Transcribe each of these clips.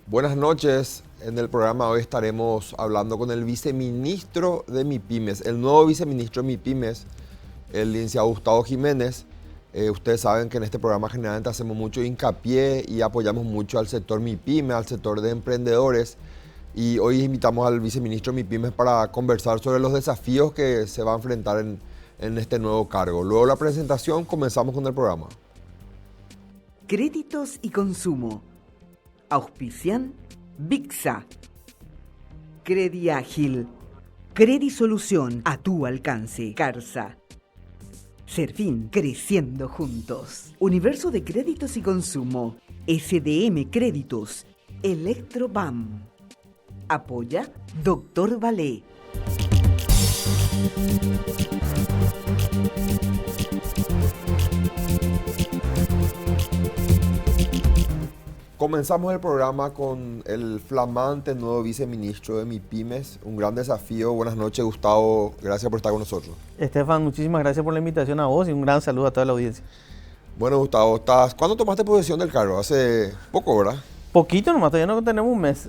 Buenas noches. En el programa hoy estaremos hablando con el viceministro de MIPYMES, el nuevo viceministro de MIPYMES, el licenciado Gustavo Jiménez. Ustedes saben que en este programa generalmente hacemos mucho hincapié y apoyamos mucho al sector MIPYMES, al sector de emprendedores. Y hoy invitamos al viceministro de MIPYMES para conversar sobre los desafíos que se va a enfrentar en este nuevo cargo. Luego de la presentación comenzamos con el programa. Créditos y consumo. Auspician VIXA. Crediágil. Credisolución a tu alcance. Carsa. Serfín, creciendo juntos. Universo de créditos y consumo. SDM Créditos. Electrobam. Apoya Dr. Valé. Comenzamos el programa con el flamante nuevo viceministro de MIPYMES, un gran desafío. Buenas noches, Gustavo, gracias por estar con nosotros. Estefan, muchísimas gracias por la invitación a vos y un gran saludo a toda la audiencia. Bueno, Gustavo, ¿cuándo tomaste posesión del cargo? Hace poco, ¿verdad? Poquito nomás, todavía no tenemos un mes.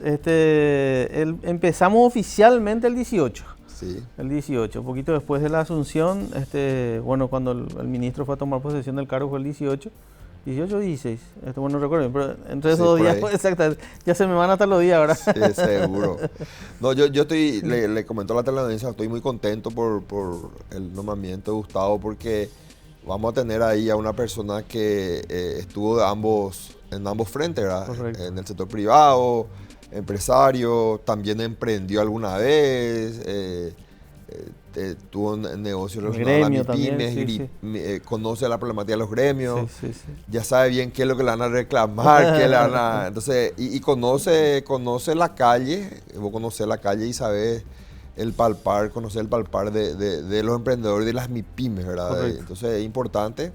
Empezamos oficialmente el 18. Sí. El 18, un poquito después de la asunción, cuando el ministro fue a tomar posesión del cargo fue el 18. 18 o 16, bueno, no recuerdo, pero entre esos dos días, exactamente, ya se me van hasta los días, ¿verdad? Sí, seguro. No, yo estoy, le comentó a la teleaudiencia, estoy muy contento por el nombramiento de Gustavo, porque vamos a tener ahí a una persona que estuvo en ambos frentes, ¿verdad? Correcto. En el sector privado, empresario, también emprendió alguna vez, tuvo un negocio relacionado a la MIPYMES, conoce la problemática de los gremios, Sí. ya sabe bien qué es lo que le van a reclamar, entonces, y conoce la calle, vos conocés la calle y sabés conocer el palpar de los emprendedores de las MIPYMES, ¿verdad? Correcto. Entonces es importante.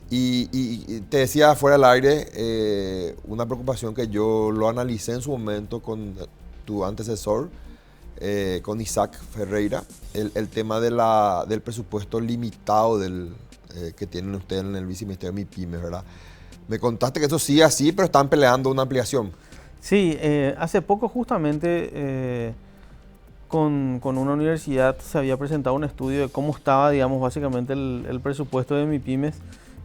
Y te decía fuera del aire, una preocupación que yo lo analicé en su momento con tu antecesor, con Isaac Ferreira, el tema del presupuesto limitado que tienen ustedes en el viceministerio de MIPYMES, ¿verdad? Me contaste que eso sigue así, pero están peleando una ampliación. Sí, hace poco justamente con una universidad se había presentado un estudio de cómo estaba, digamos, básicamente el presupuesto de MIPYMES,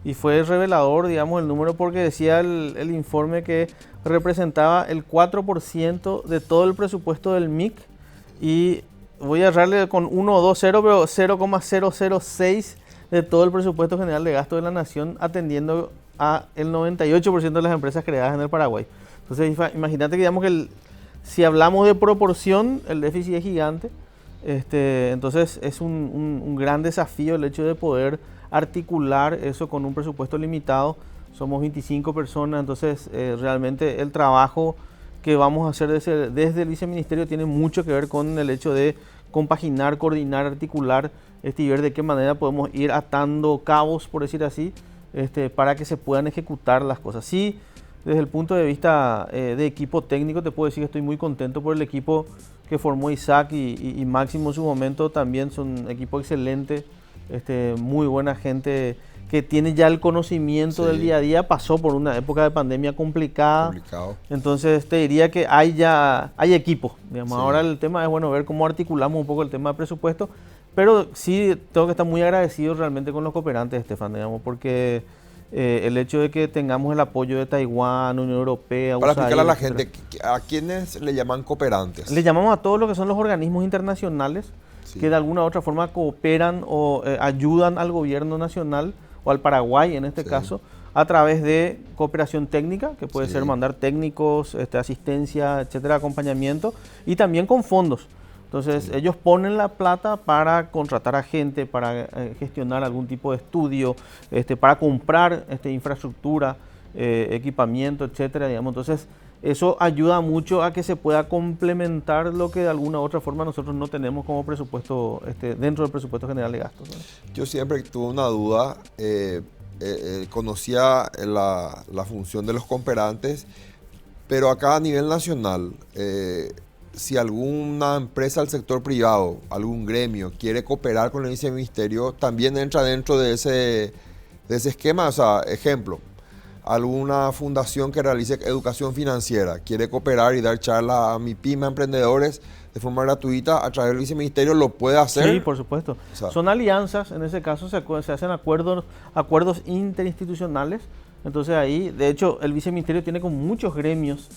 y fue revelador, digamos, el número, porque decía el informe que representaba el 4% de todo el presupuesto del MIC. Y voy a errarle con 1 o 2 0, pero 0,006 de todo el presupuesto general de gasto de la nación, atendiendo a el 98% de las empresas creadas en el Paraguay. Entonces, imagínate que, digamos, si hablamos de proporción, el déficit es gigante. Entonces, es un gran desafío el hecho de poder articular eso con un presupuesto limitado. Somos 25 personas, entonces realmente el trabajo que vamos a hacer desde el viceministerio tiene mucho que ver con el hecho de compaginar, coordinar, articular y ver de qué manera podemos ir atando cabos, por decir así, para que se puedan ejecutar las cosas. Sí, desde el punto de vista de equipo técnico, te puedo decir que estoy muy contento por el equipo que formó Isaac y Máximo en su momento. También son un equipo excelente, muy buena gente que tiene ya el conocimiento del día a día, pasó por una época de pandemia complicado. Entonces te diría que hay equipo, digamos. Sí. Ahora el tema es, bueno, ver cómo articulamos un poco el tema de presupuesto, pero sí tengo que estar muy agradecido realmente con los cooperantes, Estefan, digamos, porque el hecho de que tengamos el apoyo de Taiwán, Unión Europea, para explicarle a la gente, ¿a quiénes le llaman cooperantes? Le llamamos a todos lo que son los organismos internacionales, sí, que de alguna u otra forma cooperan o ayudan al gobierno nacional o al Paraguay en este caso, a través de cooperación técnica, que puede ser mandar técnicos, asistencia, etcétera, acompañamiento, y también con fondos. Entonces ellos ponen la plata para contratar a gente, para gestionar algún tipo de estudio, para comprar infraestructura, equipamiento, etcétera, digamos. Entonces eso ayuda mucho a que se pueda complementar lo que de alguna u otra forma nosotros no tenemos como presupuesto, dentro del presupuesto general de gastos, ¿no? Yo siempre tuve una duda, conocía la función de los cooperantes, pero acá a nivel nacional, si alguna empresa del sector privado, algún gremio, quiere cooperar con el viceministerio, también entra dentro de ese esquema. O sea, ejemplo, alguna fundación que realice educación financiera quiere cooperar y dar charla a MIPYME, a emprendedores, de forma gratuita a través del viceministerio, ¿lo puede hacer? Sí, por supuesto. O sea, son alianzas, en ese caso se hacen acuerdos interinstitucionales. Entonces ahí, de hecho, el viceministerio tiene con muchos gremios,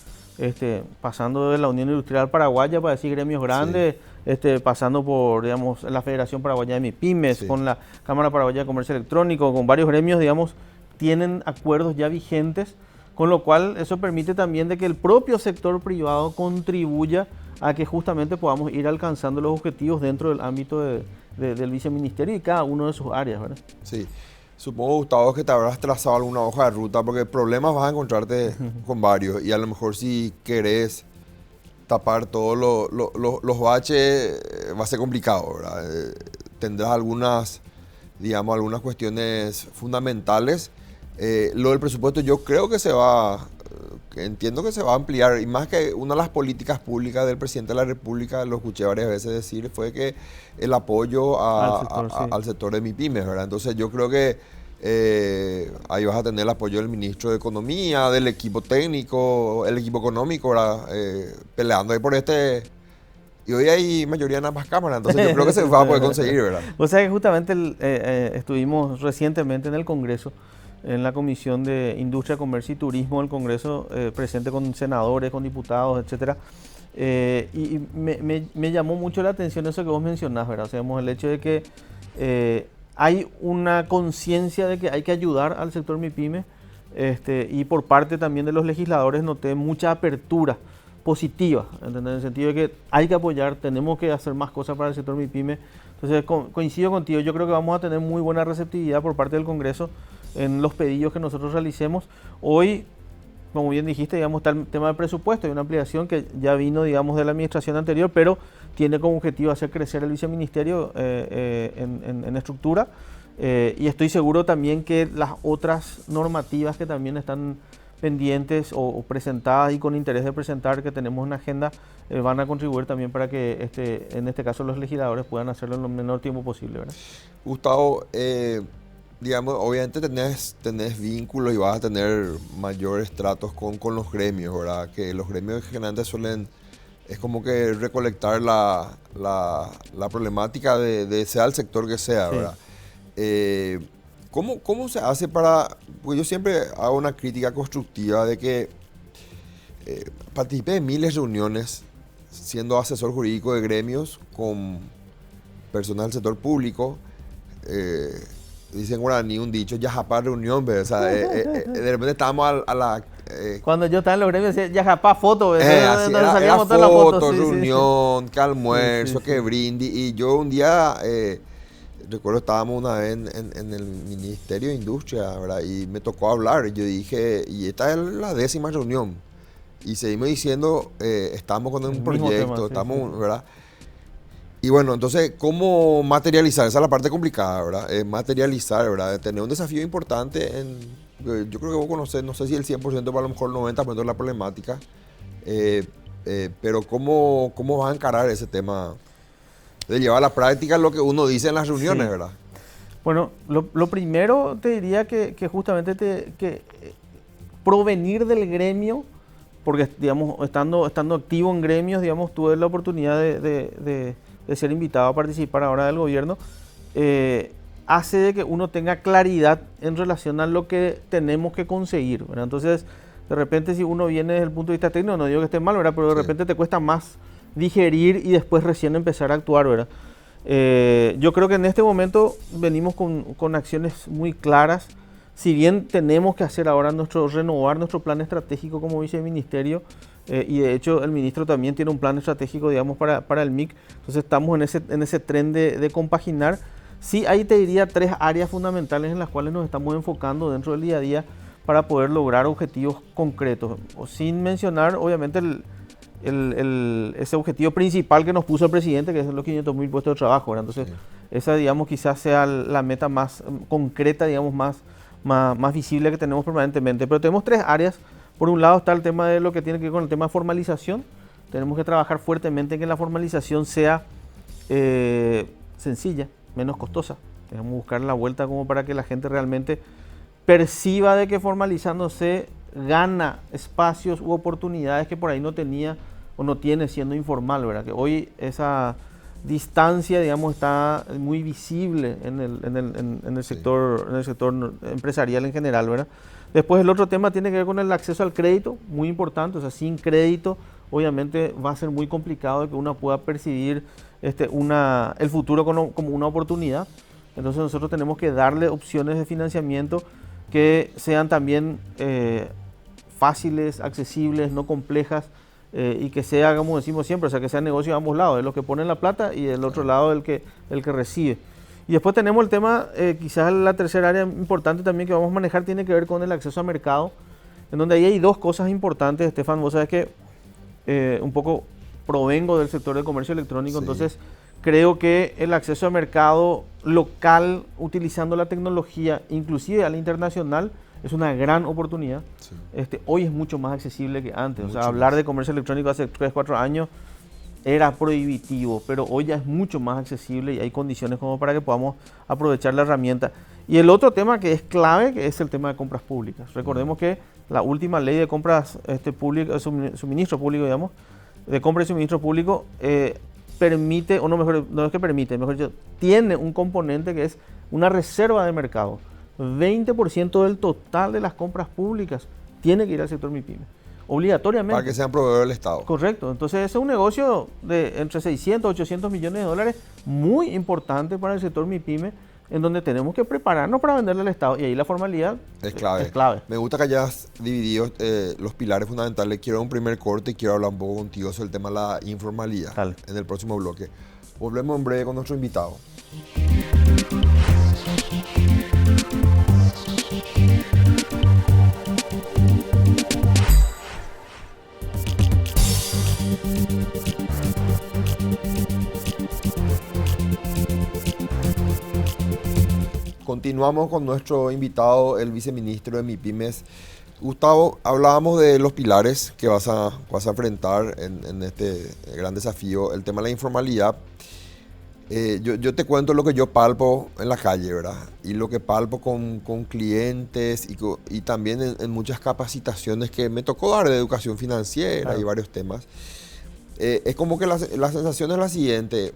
pasando de la Unión Industrial Paraguaya, para decir gremios grandes, pasando por, digamos, la Federación Paraguaya de MIPYMES, con la Cámara Paraguaya de Comercio Electrónico, con varios gremios, digamos, tienen acuerdos ya vigentes, con lo cual eso permite también de que el propio sector privado contribuya a que justamente podamos ir alcanzando los objetivos dentro del ámbito del viceministerio y cada uno de sus áreas, ¿verdad? Sí. Supongo, Gustavo, que te habrás trazado alguna hoja de ruta, porque problemas vas a encontrarte con varios, y a lo mejor si querés tapar todos los baches va a ser complicado, ¿verdad? Tendrás algunas cuestiones fundamentales. Lo del presupuesto yo creo que entiendo que se va a ampliar, y más que una de las políticas públicas del presidente de la República, lo escuché varias veces decir, fue que el apoyo al sector de MIPYMES, ¿verdad? Entonces yo creo que ahí vas a tener el apoyo del ministro de Economía, del equipo técnico, el equipo económico, ¿verdad? Peleando ahí por y hoy hay mayoría en ambas cámaras, entonces yo creo que se va a poder conseguir, ¿verdad? O sea que justamente estuvimos recientemente en el Congreso, en la Comisión de Industria, Comercio y Turismo del Congreso, presente con senadores, con diputados, etcétera. Y me llamó mucho la atención eso que vos mencionás, ¿verdad? O sea, el hecho de que hay una conciencia de que hay que ayudar al sector MIPYME, y por parte también de los legisladores noté mucha apertura positiva, ¿entendés? En el sentido de que hay que apoyar, tenemos que hacer más cosas para el sector MIPYME. Entonces coincido contigo, yo creo que vamos a tener muy buena receptividad por parte del Congreso en los pedidos que nosotros realicemos. Hoy, como bien dijiste, digamos, está el tema del presupuesto, hay una ampliación que ya vino, digamos, de la administración anterior, pero tiene como objetivo hacer crecer el viceministerio en estructura, y estoy seguro también que las otras normativas que también están pendientes o presentadas y con interés de presentar, que tenemos en agenda, van a contribuir también para que en este caso los legisladores puedan hacerlo en lo menor tiempo posible, ¿verdad? Gustavo, digamos, obviamente tenés vínculos y vas a tener mayores tratos con los gremios, ¿verdad? Que los gremios generalmente es como que recolectar la problemática de sea el sector que sea, ¿verdad? ¿Cómo se hace porque yo siempre hago una crítica constructiva de que participé en miles de reuniones siendo asesor jurídico de gremios con personas del sector público, dicen guaraní un dicho, yajapá reunión, ¿ves? O sea, de repente estábamos a la... Cuando yo estaba en los gremios decía yajapá foto, ¿ves? Era todas las foto, fotos, reunión, que almuerzo, sí. que brindis, y yo un día... recuerdo estábamos una vez en el Ministerio de Industria, ¿verdad? Y me tocó hablar. Yo dije, y esta es la 10ª reunión. Y seguimos diciendo, estamos con un proyecto, estamos, ¿verdad? Y bueno, entonces, ¿cómo materializar? Esa es la parte complicada, ¿verdad? Materializar, ¿verdad? Tener un desafío importante yo creo que vos conocés, no sé si el 100%, pero a lo mejor el 90% de la problemática. Pero ¿cómo vas a encarar ese tema de llevar a la práctica lo que uno dice en las reuniones, sí, ¿verdad? Bueno, lo primero te diría que justamente que provenir del gremio, porque digamos, estando activo en gremios, digamos, tuve la oportunidad de ser invitado a participar ahora del gobierno, hace de que uno tenga claridad en relación a lo que tenemos que conseguir, ¿verdad? Entonces, de repente si uno viene desde el punto de vista técnico, no digo que esté mal, ¿verdad? Pero de repente te cuesta más digerir y después recién empezar a actuar, ¿verdad? Yo creo que en este momento venimos con acciones muy claras. Si bien tenemos que hacer ahora renovar nuestro plan estratégico como viceministerio, y de hecho el ministro también tiene un plan estratégico, digamos, para el MIC, entonces estamos en ese tren de compaginar. Sí, ahí te diría 3 áreas fundamentales en las cuales nos estamos enfocando dentro del día a día para poder lograr objetivos concretos, sin mencionar obviamente ese objetivo principal que nos puso el presidente, que es los 500.000 puestos de trabajo, ¿verdad? Entonces, esa, digamos, quizás sea la meta más concreta, digamos, más visible que tenemos permanentemente. Pero tenemos 3 áreas. Por un lado está el tema de lo que tiene que ver con el tema de formalización, tenemos que trabajar fuertemente en que la formalización sea sencilla, menos costosa. Tenemos que buscar la vuelta como para que la gente realmente perciba de que formalizándose gana espacios u oportunidades que por ahí no tenía o no tiene siendo informal, ¿verdad? Que hoy esa distancia, digamos, está muy visible en el sector empresarial en general, ¿verdad? Después el otro tema tiene que ver con el acceso al crédito, muy importante. O sea, sin crédito obviamente va a ser muy complicado de que uno pueda percibir el futuro como una oportunidad. Entonces nosotros tenemos que darle opciones de financiamiento que sean también fáciles, accesibles, no complejas, y que sea, como decimos siempre, o sea, que sea negocio de ambos lados, de los que ponen la plata y del otro lado el que recibe. Y después tenemos el tema, quizás la tercera área importante también que vamos a manejar tiene que ver con el acceso a mercado, en donde ahí hay dos cosas importantes, Estefan. Vos sabés que un poco provengo del sector de comercio electrónico, sí. Entonces creo que el acceso a mercado local, utilizando la tecnología, inclusive a la internacional, es una gran oportunidad. Sí. Hoy es mucho más accesible que antes. Mucho, o sea, hablar de comercio electrónico hace 3, 4 años era prohibitivo, pero hoy ya es mucho más accesible y hay condiciones como para que podamos aprovechar la herramienta. Y el otro tema que es clave, que es el tema de compras públicas. Recordemos que la última ley de compras públicas, suministro público, digamos, de compra y suministro público, permite, o no, mejor, no es que permite, mejor dicho, tiene un componente que es una reserva de mercado. 20% del total de las compras públicas tiene que ir al sector MIPYME, obligatoriamente. Para que sean proveedores del Estado. Correcto. Entonces ese es un negocio de entre 600 y 800 millones de dólares, muy importante para el sector MIPYME, en donde tenemos que prepararnos para venderle al Estado, y ahí la formalidad es clave. Me gusta que hayas dividido los pilares fundamentales. Quiero un primer corte y quiero hablar un poco contigo sobre el tema de la informalidad. Dale. En el próximo bloque. Volvemos en breve con nuestro invitado. Continuamos con nuestro invitado, el viceministro de MIPYMES. Gustavo, hablábamos de los pilares que vas a enfrentar en este gran desafío, el tema de la informalidad. Yo te cuento lo que yo palpo en la calle, ¿verdad? Y lo que palpo con clientes y también en muchas capacitaciones que me tocó dar de educación financiera, claro, y varios temas. Es como que la sensación es la siguiente.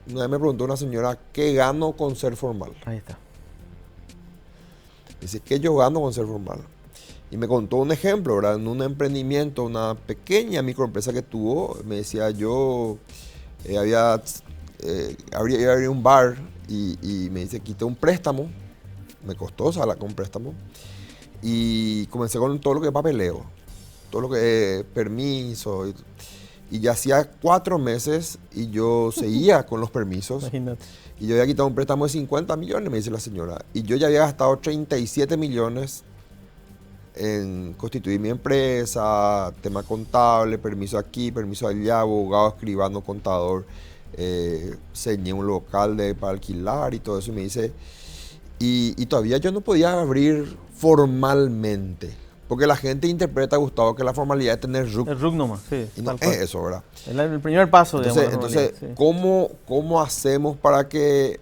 Una vez me preguntó una señora, ¿qué gano con ser formal? Ahí está. Dice, ¿qué yo gano con ser formal? Y me contó un ejemplo, ¿verdad? En un emprendimiento, una pequeña microempresa que tuvo, me decía, yo abrí un bar y me dice, quité un préstamo, me costó sacar un préstamo, y comencé con todo lo que es papeleo, todo lo que es permiso, y ya hacía 4 meses y yo seguía con los permisos. Imagínate. Y yo había quitado un préstamo de 50 millones, me dice la señora. Y yo ya había gastado 37 millones en constituir mi empresa, tema contable, permiso aquí, permiso allá, abogado, escribano, contador. Ceñé un local para alquilar y todo eso. Y me dice, y todavía yo no podía abrir formalmente. Porque la gente interpreta, Gustavo, que la formalidad es tener RUC. El RUC nomás, sí. Y no es eso, ¿verdad? Es el primer paso, entonces, digamos. Entonces, sí. ¿Cómo hacemos para que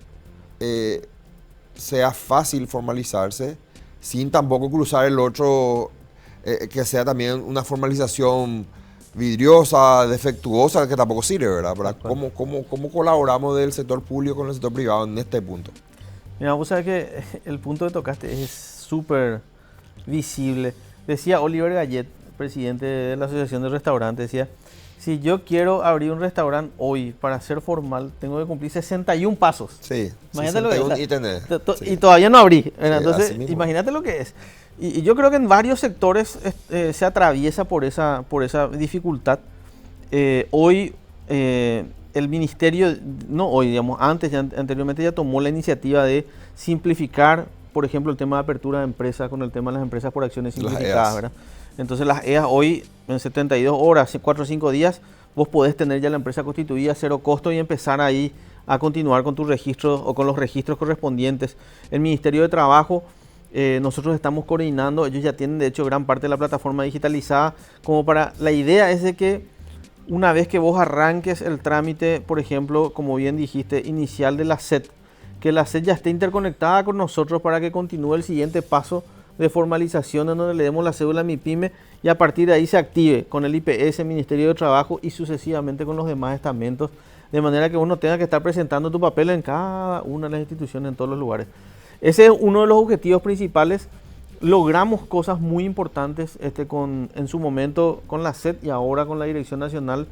sea fácil formalizarse sin tampoco cruzar el otro, que sea también una formalización vidriosa, defectuosa, que tampoco sirve, ¿verdad? ¿Cómo colaboramos del sector público con el sector privado en este punto? Mira, vos sabés que el punto que tocaste es súper visible. Decía Oliver Gallet, presidente de la Asociación de Restaurantes, decía, si yo quiero abrir un restaurante hoy para ser formal, tengo que cumplir 61 pasos. Sí, imagínate lo que es. Sí. Y todavía no abrí. Sí, entonces, imagínate lo que es. Y yo creo que en varios sectores se atraviesa por esa dificultad. Hoy el ministerio, no hoy, digamos, anteriormente ya tomó la iniciativa de simplificar, por ejemplo, el tema de apertura de empresas con el tema de las empresas por acciones simplificadas, ¿verdad? Entonces las EAS hoy, en 72 horas, 4 o 5 días, vos podés tener ya la empresa constituida a 0 costo y empezar ahí a continuar con tus registros o con los registros correspondientes. El Ministerio de Trabajo, nosotros estamos coordinando, ellos ya tienen de hecho gran parte de la plataforma digitalizada, como para, la idea es de que una vez que vos arranques el trámite, por ejemplo, como bien dijiste, inicial de la SED, que la SED ya esté interconectada con nosotros para que continúe el siguiente paso de formalización en donde le demos la cédula a MIPYME y a partir de ahí se active con el IPS, Ministerio de Trabajo y sucesivamente con los demás estamentos, de manera que uno tenga que estar presentando tu papel en cada una de las instituciones, en todos los lugares. Ese es uno de los objetivos principales. Logramos cosas muy importantes en su momento con la SED y ahora con la Dirección Nacional.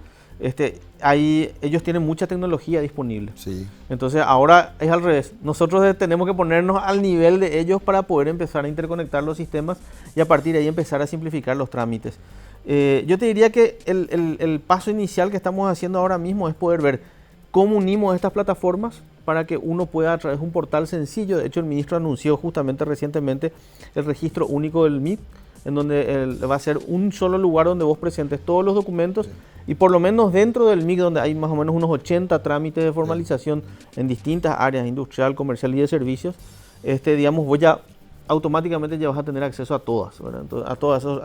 Ahí ellos tienen mucha tecnología disponible. Sí. Entonces ahora es al revés. Nosotros tenemos que ponernos al nivel de ellos para poder empezar a interconectar los sistemas y a partir de ahí empezar a simplificar los trámites. Yo te diría que el paso inicial que estamos haciendo ahora mismo es poder ver cómo unimos estas plataformas para que uno pueda a través de un portal sencillo. De hecho, el ministro anunció justamente recientemente el registro único del MIP, en donde va a ser un solo lugar donde vos presentes todos los documentos. Sí. Y por lo menos dentro del MIC, donde hay más o menos unos 80 trámites de formalización en distintas áreas, industrial, comercial y de servicios, digamos, vos ya automáticamente ya vas a tener acceso a todas, ¿verdad? Entonces, a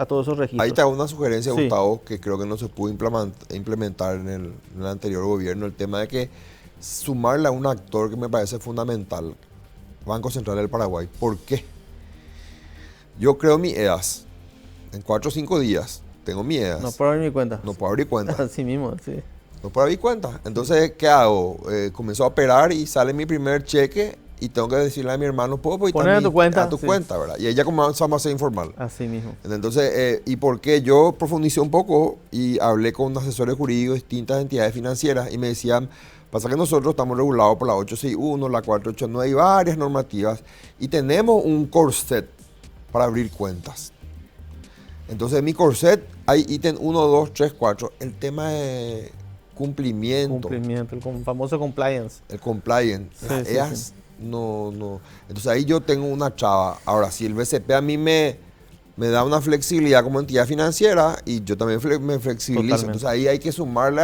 todos esos registros. Ahí te hago una sugerencia, sí. Gustavo, que creo que no se pudo implementar en el anterior gobierno, el tema de que sumarle a un actor que me parece fundamental, Banco Central del Paraguay. ¿Por qué? Yo creo mi EAS. En 4 o 5 días tengo mi EAS. No puedo abrir mi cuenta. No puedo abrir cuenta. Así mismo, sí. No puedo abrir cuenta. Entonces, ¿qué hago? Comienzo a operar y sale mi primer cheque y tengo que decirle a mi hermano, ¿puedo poner a tu cuenta? A tu cuenta, ¿verdad? Y ella comenzamos a ser informal. Así mismo. Entonces, ¿y por qué? Yo profundicé un poco y hablé con asesores jurídicos de distintas entidades financieras y me decían, pasa que nosotros estamos regulados por la 861, la 489 y varias normativas y tenemos un corset para abrir cuentas. Entonces, en mi corset hay ítem 1, 2, 3, 4. El tema de cumplimiento. Cumplimiento, el famoso compliance. El compliance. Sí, sí. No. Entonces, ahí yo tengo una chava. Ahora, si el BCP a mí me da una flexibilidad como entidad financiera y yo también me flexibilizo. Totalmente. Entonces, ahí hay que sumarle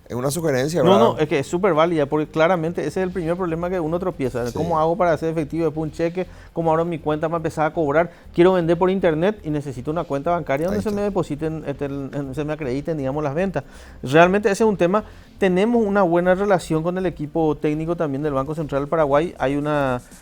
es una sugerencia, ¿verdad? No, es que es súper válida, porque claramente ese es el primer problema que uno tropieza. Sí. ¿Cómo hago para hacer efectivo después un cheque? ¿Cómo abro mi cuenta para empezar a cobrar? Quiero vender por internet y necesito una cuenta bancaria donde se me depositen, se me acrediten, digamos, las ventas. Realmente ese es un tema. Tenemos una buena relación con el equipo técnico también del Banco Central del Paraguay.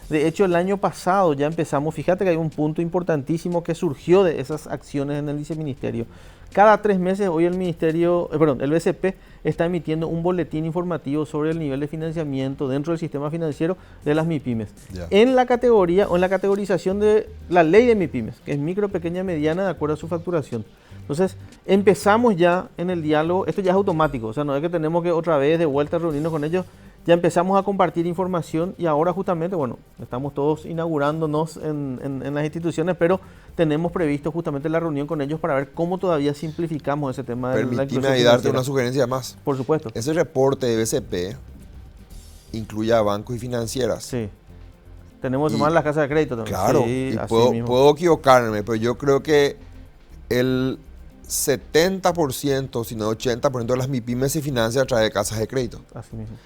De hecho, el año pasado ya empezamos, fíjate que hay un punto importantísimo que surgió de esas acciones en el viceministerio. Cada 3 meses hoy el BCP está emitiendo un boletín informativo sobre el nivel de financiamiento dentro del sistema financiero de las MIPYMES. Yeah. En la categoría o en la categorización de la ley de MIPYMES, que es micro, pequeña, mediana, de acuerdo a su facturación. Entonces, empezamos ya en el diálogo, esto ya es automático, o sea, no es que tenemos que otra vez de vuelta reunirnos con ellos, ya empezamos a compartir información y ahora justamente, bueno, estamos todos inaugurándonos en las instituciones, pero tenemos previsto justamente la reunión con ellos para ver cómo todavía simplificamos ese tema. Permíteme ahí darte una sugerencia más. Por supuesto. Ese reporte de BCP incluye a bancos y financieras. Sí. Tenemos más las casas de crédito también. Claro, sí, y puedo equivocarme, pero yo creo que el 70%, si no 80% de las MIPYMES se financia a través de casas de crédito. Así mismo.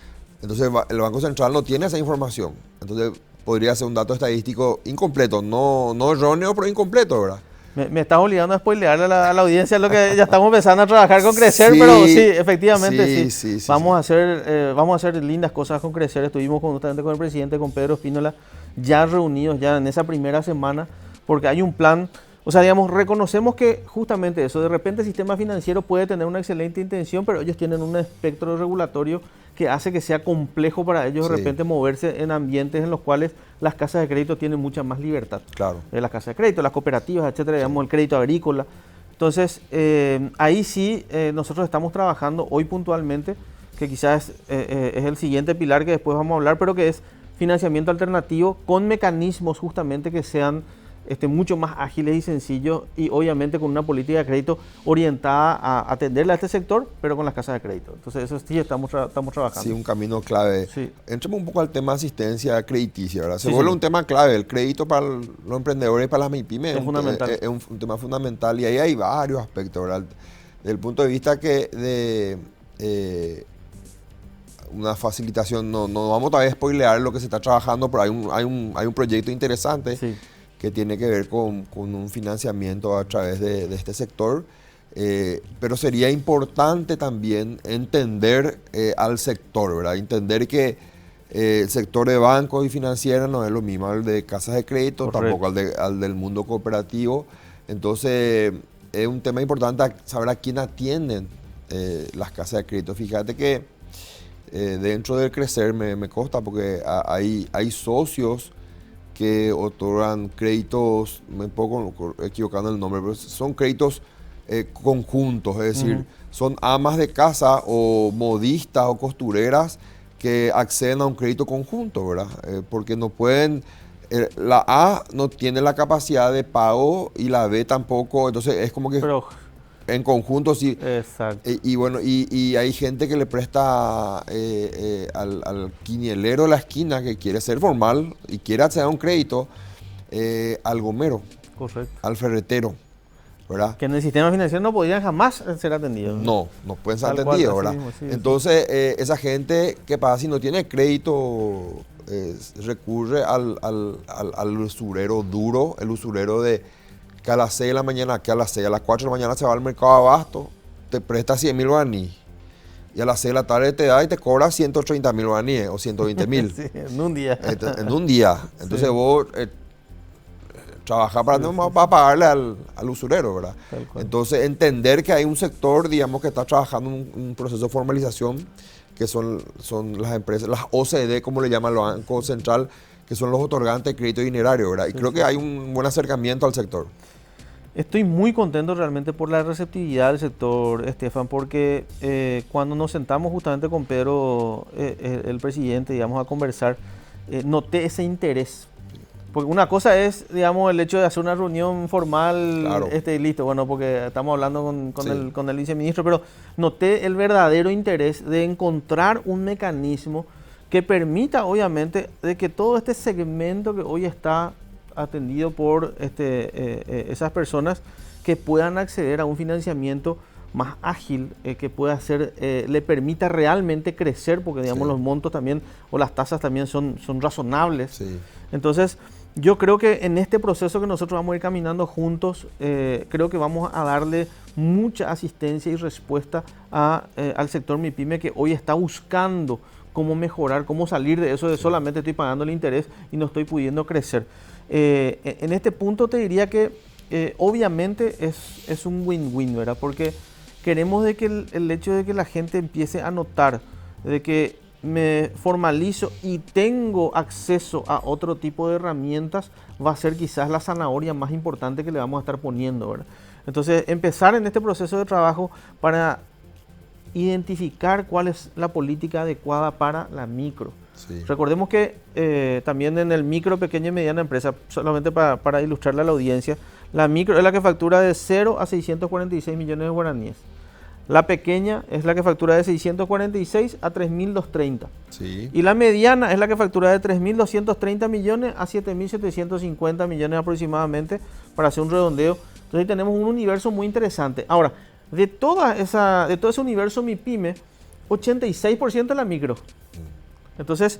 Entonces el Banco Central no tiene esa información. Entonces podría ser un dato estadístico incompleto, no erróneo, pero incompleto, ¿verdad? Me estás obligando a spoilearle a la audiencia lo que ya estamos empezando a trabajar con Crecer, sí, pero sí, efectivamente sí. Vamos a hacer lindas cosas con Crecer. Estuvimos justamente con el presidente, con Pedro Espínola, ya reunidos ya en esa primera semana, porque hay un plan. O sea, digamos, reconocemos que justamente eso, de repente el sistema financiero puede tener una excelente intención, pero ellos tienen un espectro regulatorio que hace que sea complejo para ellos de repente moverse en ambientes en los cuales las casas de crédito tienen mucha más libertad. Claro. Las casas de crédito, las cooperativas, etcétera, digamos, el crédito agrícola. Entonces, ahí sí nosotros estamos trabajando hoy puntualmente, que quizás es el siguiente pilar que después vamos a hablar, pero que es financiamiento alternativo con mecanismos justamente que sean mucho más ágiles y sencillos y obviamente con una política de crédito orientada a atenderle a este sector, pero con las casas de crédito. Entonces eso sí estamos trabajando. Sí, un camino clave. Sí. Entremos un poco al tema de asistencia crediticia, ¿verdad? Se vuelve un tema clave. El crédito para los emprendedores y para las MIPYMES es fundamental. Es un tema fundamental y ahí hay varios aspectos, ¿verdad? Desde el punto de vista de una facilitación, no vamos a spoilear lo que se está trabajando, pero hay un proyecto interesante. Sí. Que tiene que ver con un financiamiento a través de este sector. Pero sería importante también entender al sector, ¿verdad? Entender que el sector de bancos y financieras no es lo mismo al de casas de crédito, Correcto. tampoco al del mundo cooperativo. Entonces, es un tema importante saber a quién atienden las casas de crédito. Fíjate que dentro del Crecer me consta porque hay socios que otorgan créditos, me puedo equivocar en el nombre, pero son créditos conjuntos, es decir, son amas de casa o modistas o costureras que acceden a un crédito conjunto, ¿verdad? Porque no pueden, la A no tiene la capacidad de pago y la B tampoco, entonces es como que Pero, en conjunto sí. exacto. Y bueno, y hay gente que le presta al quinielero de la esquina que quiere ser formal y quiere acceder a un crédito, al gomero, Correcto. al ferretero, ¿verdad? Que en el sistema financiero no podrían jamás ser atendidos. No pueden ser Tal cual, atendidos, así ¿verdad? mismo, sí, Entonces, esa gente, ¿qué pasa si no tiene crédito? Recurre al usurero duro, el usurero de que a las 6 de la mañana, que a las 6, a las 4 de la mañana se va al mercado de abasto, te presta 100.000 guaraníes. Y a las 6 de la tarde te da y te cobra 130.000 guaraníes o 120.000. Sí, en un día. En un día. Entonces Sí. vos trabajás para pagarle al usurero, ¿verdad? Tal cual. Entonces entender que hay un sector, digamos, que está trabajando en un proceso de formalización, que son las empresas, las OCD, como le llaman los bancos central, que son los otorgantes de crédito dinerario, ¿verdad? Y creo que hay un buen acercamiento al sector. Estoy muy contento realmente por la receptividad del sector, Estefan, porque cuando nos sentamos justamente con Pedro, el presidente, digamos, a conversar, noté ese interés. Porque una cosa es, digamos, el hecho de hacer una reunión formal, Claro. listo, bueno, porque estamos hablando con Sí. con el viceministro, pero noté el verdadero interés de encontrar un mecanismo que permita, obviamente, de que todo este segmento que hoy está atendido por esas personas que puedan acceder a un financiamiento más ágil, que pueda ser, le permita realmente crecer, porque digamos Sí. los montos también o las tasas también son razonables. Sí. Entonces, yo creo que en este proceso que nosotros vamos a ir caminando juntos, creo que vamos a darle mucha asistencia y respuesta al sector MIPYME que hoy está buscando cómo mejorar, cómo salir de eso de solamente estoy pagando el interés y no estoy pudiendo crecer. En este punto te diría que obviamente es un win-win, ¿verdad? Porque queremos de que el hecho de que la gente empiece a notar de que me formalizo y tengo acceso a otro tipo de herramientas va a ser quizás la zanahoria más importante que le vamos a estar poniendo, ¿verdad? Entonces, empezar en este proceso de trabajo para identificar cuál es la política adecuada para la micro. Sí. Recordemos que también en el micro, pequeña y mediana empresa, solamente para ilustrarle a la audiencia, la micro es la que factura de 0 a 646 millones de guaraníes. La pequeña es la que factura de 646 a 3.230. Sí. Y la mediana es la que factura de 3.230 millones a 7.750 millones aproximadamente, para hacer un redondeo. Entonces ahí tenemos un universo muy interesante. Ahora, de todo ese universo MIPYME, 86% es la micro. Entonces,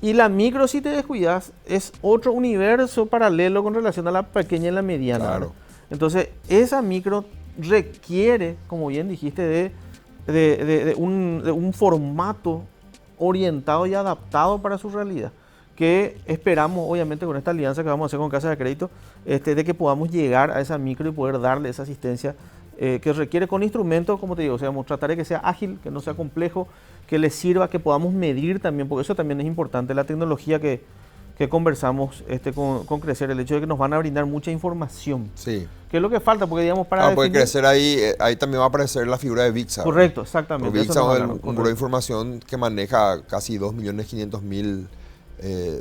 y la micro, si te descuidas, es otro universo paralelo con relación a la pequeña y la mediana. Claro. ¿Verdad? Entonces, esa micro requiere, como bien dijiste, de un formato orientado y adaptado para su realidad, que esperamos, obviamente, con esta alianza que vamos a hacer con Casa de Crédito, de que podamos llegar a esa micro y poder darle esa asistencia que requiere con instrumentos, como te digo, o sea, tratar de que sea ágil, que no sea complejo, que les sirva, que podamos medir también, porque eso también es importante, la tecnología que conversamos con Crecer, el hecho de que nos van a brindar mucha información. Sí. ¿Qué es lo que falta? Porque digamos para Puede definir... crecer ahí también va a aparecer la figura de VIXA. Correcto, exactamente. Porque VIXA es un correcto. grupo de información que maneja casi 2.500.000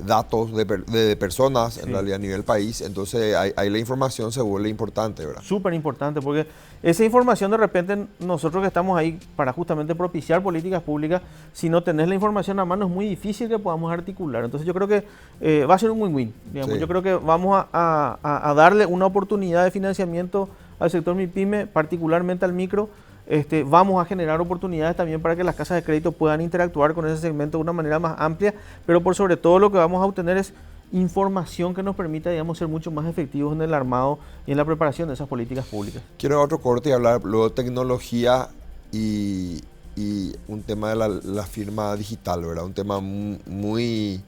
datos de personas, Sí. en realidad a nivel país. Entonces ahí la información se vuelve importante, ¿verdad? Súper importante, porque esa información de repente nosotros que estamos ahí para justamente propiciar políticas públicas, si no tenés la información a mano es muy difícil que podamos articular. Entonces yo creo que va a ser un win-win. Sí. Yo creo que vamos a darle una oportunidad de financiamiento al sector MIPYME, particularmente al micro. Vamos a generar oportunidades también para que las casas de crédito puedan interactuar con ese segmento de una manera más amplia, pero por sobre todo lo que vamos a obtener es información que nos permita, digamos, ser mucho más efectivos en el armado y en la preparación de esas políticas públicas. Quiero otro corte y hablar luego de tecnología y un tema de la firma digital, ¿verdad? Un tema muy...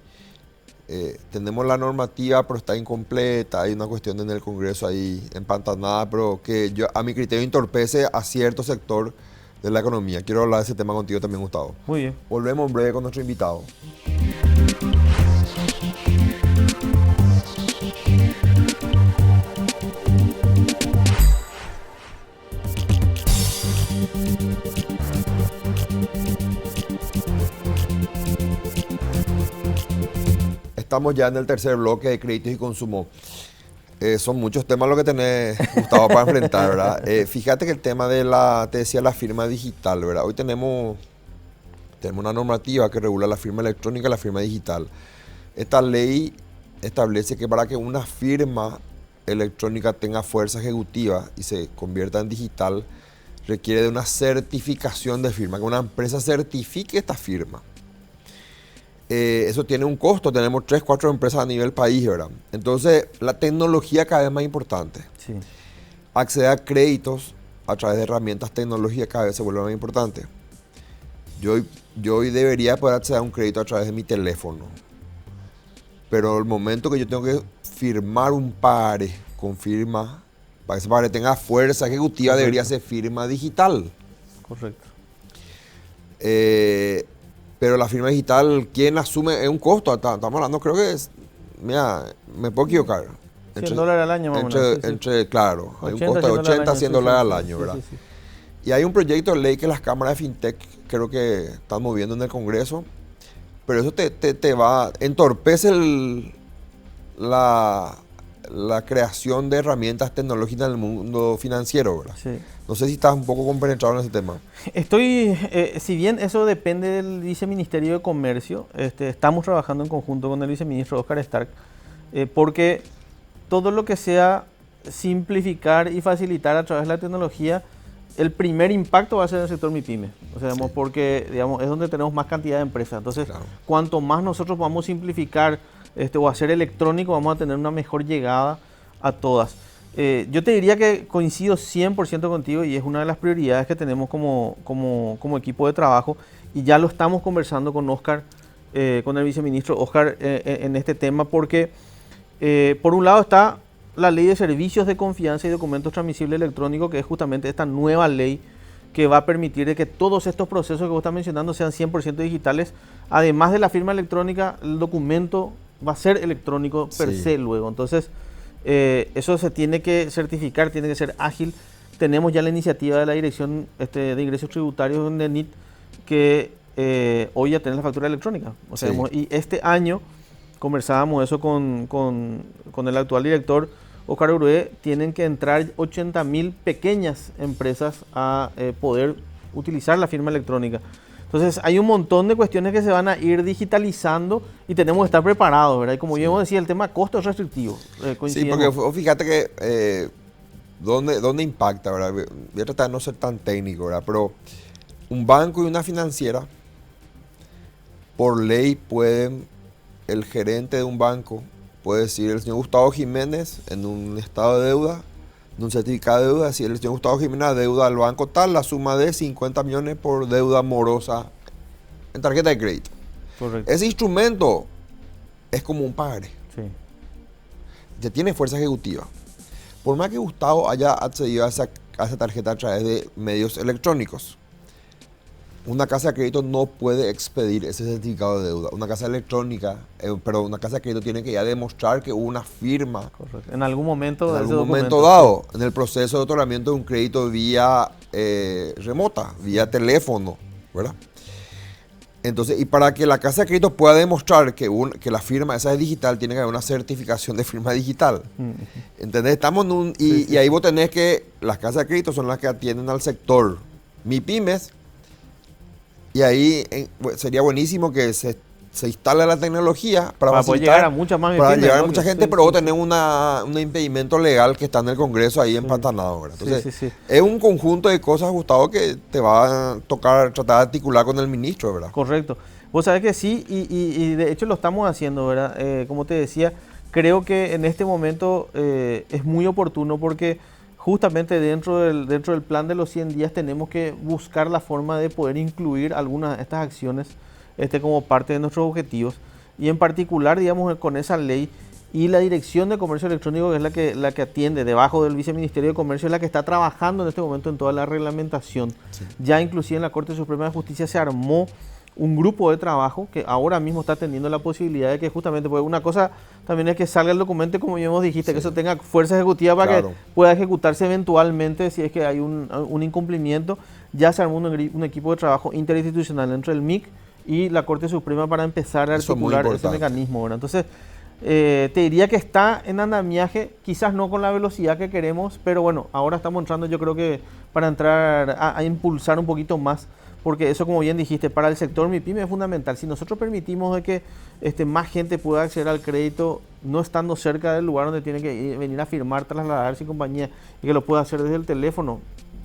tenemos la normativa, pero está incompleta. Hay una cuestión en el Congreso ahí empantanada, pero que a mi criterio entorpece a cierto sector de la economía. Quiero hablar de ese tema contigo también, Gustavo. Muy bien. Volvemos en breve con nuestro invitado. Estamos ya en el tercer bloque de créditos y consumo. Son muchos temas los que tenés, Gustavo, para enfrentar, ¿verdad? Fíjate que el tema de te decía, la firma digital, ¿verdad? Hoy tenemos una normativa que regula la firma electrónica y la firma digital. Esta ley establece que para que una firma electrónica tenga fuerza ejecutiva y se convierta en digital, requiere de una certificación de firma, que una empresa certifique esta firma. Eso tiene un costo, tenemos 3, 4 empresas a nivel país, ¿verdad? Entonces, la tecnología cada vez más importante. Sí. Acceder a créditos a través de herramientas tecnológicas cada vez se vuelve más importante. Yo hoy debería poder acceder a un crédito a través de mi teléfono, pero el momento que yo tengo que firmar un pagaré con firma, para que ese pagaré tenga fuerza ejecutiva, correcto, debería ser firma digital. Correcto. Pero la firma digital, ¿quién asume? Es un costo. Estamos hablando, creo que es, mira, me puedo equivocar. $100 al año, más o menos. Claro, hay un costo de 80, 100 dólares al año, ¿verdad? Sí. Y hay un proyecto de ley que las cámaras de fintech creo que están moviendo en el Congreso, pero eso entorpece la creación de herramientas tecnológicas en el mundo financiero, ¿verdad? Sí. No sé si estás un poco compenetrado en ese tema. Si bien eso depende del Viceministerio de Comercio, estamos trabajando en conjunto con el Viceministro Oscar Stark, porque todo lo que sea simplificar y facilitar a través de la tecnología, el primer impacto va a ser en el sector MIPYME, o sea, digamos, porque digamos, es donde tenemos más cantidad de empresas. Entonces, claro, cuanto más nosotros podamos simplificar o hacer electrónico, vamos a tener una mejor llegada a todas. Yo te diría que coincido 100% contigo y es una de las prioridades que tenemos como equipo de trabajo, y ya lo estamos conversando con Oscar, con el viceministro Oscar en este tema, porque por un lado está la ley de servicios de confianza y documentos transmisibles electrónicos, que es justamente esta nueva ley que va a permitir de que todos estos procesos que vos estás mencionando sean 100% digitales. Además de la firma electrónica, el documento va a ser electrónico per se luego. Entonces, eso se tiene que certificar, tiene que ser ágil. Tenemos ya la iniciativa de la Dirección de Ingresos Tributarios de NIT, que hoy ya tiene la factura electrónica. O sea, y este año, conversábamos eso con el actual director, Oscar Urué, tienen que entrar 80.000 pequeñas empresas a poder utilizar la firma electrónica. Entonces, hay un montón de cuestiones que se van a ir digitalizando y tenemos que estar preparados, ¿verdad? Y como yo decía, el tema costo es restrictivo. Sí, porque fíjate que ¿dónde impacta, ¿verdad? Voy a tratar de no ser tan técnico, ¿verdad? Pero un banco y una financiera, por ley el gerente de un banco puede decir: el señor Gustavo Jiménez, en un estado de deuda, en un certificado de deuda, decir: el señor Gustavo Jiménez deuda al banco tal la suma de 50 millones por deuda morosa en tarjeta de crédito. Correcto. Ese instrumento es como un pagaré. Sí. Ya tiene fuerza ejecutiva. Por más que Gustavo haya accedido a esa tarjeta a través de medios electrónicos, una casa de crédito no puede expedir ese certificado de deuda. Una casa electrónica, una casa de crédito tiene que ya demostrar que hubo una firma. Correcto. En algún momento dado, en el proceso de otorgamiento de un crédito vía remota, vía teléfono, ¿verdad? Entonces, y para que la casa de crédito pueda demostrar que la firma esa es digital, tiene que haber una certificación de firma digital. ¿Entendés? Estamos y ahí vos tenés que, las casas de crédito son las que atienden al sector MIPYMES. Y ahí sería buenísimo que se instale la tecnología para poder llegar a mucha más para llegar a mucha gente, pero vos tenés un impedimento legal que está en el Congreso ahí empantanado, ¿verdad? Entonces, es un conjunto de cosas, Gustavo, que te va a tocar tratar de articular con el ministro, ¿verdad? Correcto. Vos sabés que sí, y de hecho lo estamos haciendo, ¿verdad? Como te decía, creo que en este momento es muy oportuno porque justamente dentro del plan de los 100 días tenemos que buscar la forma de poder incluir algunas de estas acciones como parte de nuestros objetivos. Y en particular, digamos, con esa ley y la Dirección de Comercio Electrónico, que es la que atiende debajo del Viceministerio de Comercio, es la que está trabajando en este momento en toda la reglamentación. Sí. Ya inclusive en la Corte Suprema de Justicia se armó un grupo de trabajo que ahora mismo está teniendo la posibilidad de que justamente, pues una cosa también es que salga el documento, como ya hemos dijiste, sí, que eso tenga fuerza ejecutiva para que pueda ejecutarse eventualmente si es que hay un incumplimiento. Ya se armó un equipo de trabajo interinstitucional entre el MIC y la Corte Suprema para empezar a articular ese mecanismo, ¿verdad? Entonces, te diría que está en andamiaje, quizás no con la velocidad que queremos, pero bueno, ahora estamos entrando, yo creo que para entrar a impulsar un poquito más, porque eso, como bien dijiste, para el sector MIPYME es fundamental. Si nosotros permitimos de que más gente pueda acceder al crédito, no estando cerca del lugar donde tiene que venir a firmar, trasladarse y compañía, y que lo pueda hacer desde el teléfono,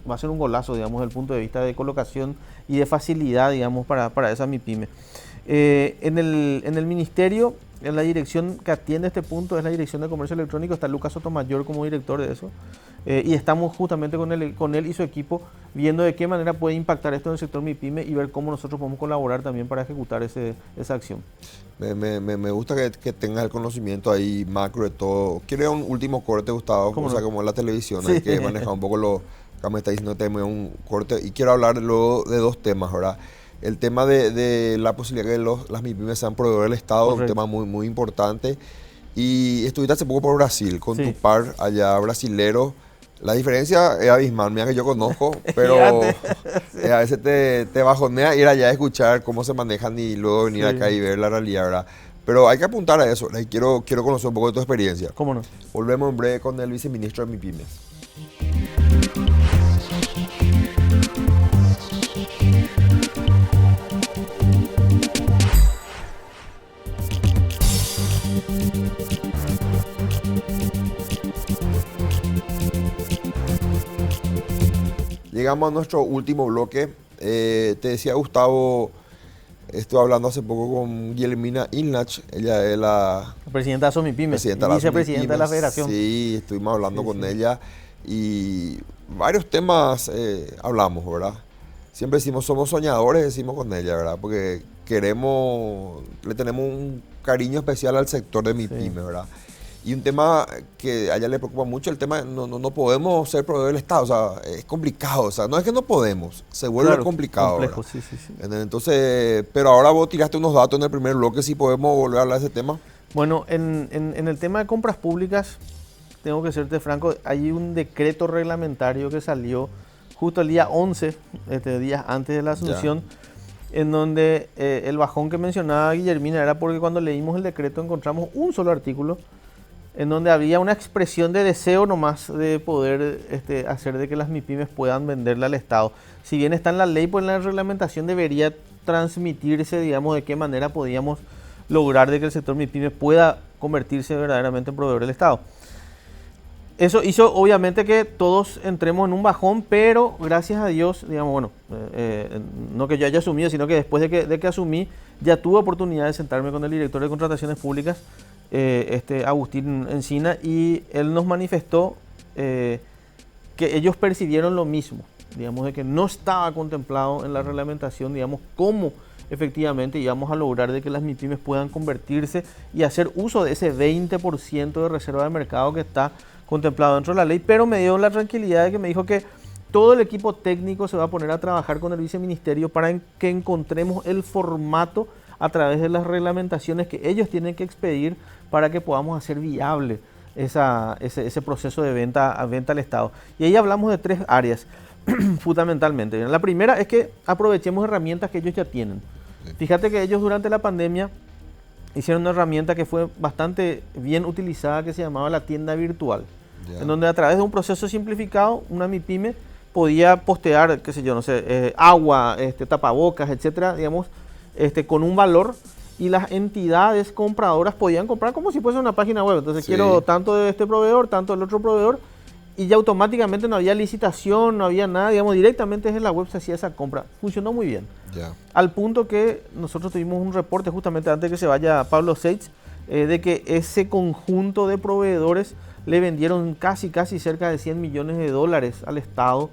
va a ser un golazo, digamos, desde el punto de vista de colocación y de facilidad, digamos, para esa MIPYME. En el ministerio, en la dirección que atiende este punto, es la Dirección de Comercio Electrónico, está Lucas Sotomayor como director de eso, y estamos justamente con él y su equipo viendo de qué manera puede impactar esto en el sector MIPYME y ver cómo nosotros podemos colaborar también para ejecutar esa acción. Me gusta que tengas el conocimiento ahí macro de todo. Quiero un último corte, Gustavo, o sea, como en la televisión, sí, hay que manejar un poco lo... Acá me está diciendo que tenemos un corte y quiero hablar luego de dos temas, ¿verdad? El tema de la posibilidad de que las MIPYMES sean proveedores del Estado, correcto, un tema muy, muy importante. Y estuviste hace poco por Brasil con tu par allá brasilero. La diferencia es abismal, mira que yo conozco, pero a veces te bajonea ir allá a escuchar cómo se manejan y luego venir acá y ver la realidad, ¿verdad? Pero hay que apuntar a eso, y quiero conocer un poco de tu experiencia. ¿Cómo no? Volvemos en breve con el viceministro de MIPYMES. Llegamos a nuestro último bloque. Te decía, Gustavo, estuve hablando hace poco con Guillermina Ilnach, ella es la presidenta de ASOMIPYMES, vicepresidenta de la Federación. Sí, estuvimos hablando con ella y varios temas hablamos, ¿verdad? Siempre decimos, somos soñadores, decimos con ella, ¿verdad? Porque le tenemos un cariño especial al sector de MIPYME, ¿verdad? Y un tema que a ella le preocupa mucho, el tema, no podemos ser proveedores del Estado, o sea, es complicado, o sea, no es que no podemos, se vuelve complicado. Complejo, sí. Entonces, pero ahora vos tiraste unos datos en el primer bloque, si podemos volver a hablar de ese tema. Bueno, en el tema de compras públicas, tengo que serte franco, hay un decreto reglamentario que salió justo el día 11, días antes de la asunción, en donde el bajón que mencionaba Guillermina era porque cuando leímos el decreto encontramos un solo artículo en donde había una expresión de deseo nomás de poder hacer de que las MIPYMES puedan venderle al Estado. Si bien está en la ley, pues en la reglamentación debería transmitirse, digamos, de qué manera podíamos lograr de que el sector MIPYME pueda convertirse verdaderamente en proveedor del Estado. Eso hizo obviamente que todos entremos en un bajón, pero gracias a Dios, digamos, bueno, no que yo haya asumido, sino que después de que asumí, ya tuve oportunidad de sentarme con el director de Contrataciones Públicas, Agustín Encina, y él nos manifestó que ellos percibieron lo mismo, digamos, de que no estaba contemplado en la reglamentación, digamos, cómo efectivamente íbamos a lograr de que las MIPYMES puedan convertirse y hacer uso de ese 20% de reserva de mercado que está contemplado dentro de la ley, pero me dio la tranquilidad de que me dijo que todo el equipo técnico se va a poner a trabajar con el viceministerio para que encontremos el formato a través de las reglamentaciones que ellos tienen que expedir para que podamos hacer viable ese proceso de venta al Estado. Y ahí hablamos de 3 áreas, fundamentalmente. La primera es que aprovechemos herramientas que ellos ya tienen. Fíjate que ellos durante la pandemia hicieron una herramienta que fue bastante bien utilizada, que se llamaba la tienda virtual, en donde a través de un proceso simplificado, una MIPYME podía postear, qué sé yo, no sé, agua, tapabocas, etcétera, digamos, con un valor, y las entidades compradoras podían comprar como si fuese una página web. Entonces quiero tanto de este proveedor, tanto del otro proveedor, y ya automáticamente no había licitación, no había nada, digamos, directamente desde la web se hacía esa compra. Funcionó muy bien. Ya. Al punto que nosotros tuvimos un reporte justamente antes de que se vaya Pablo Seitz, de que ese conjunto de proveedores le vendieron casi cerca de 100 millones de dólares al Estado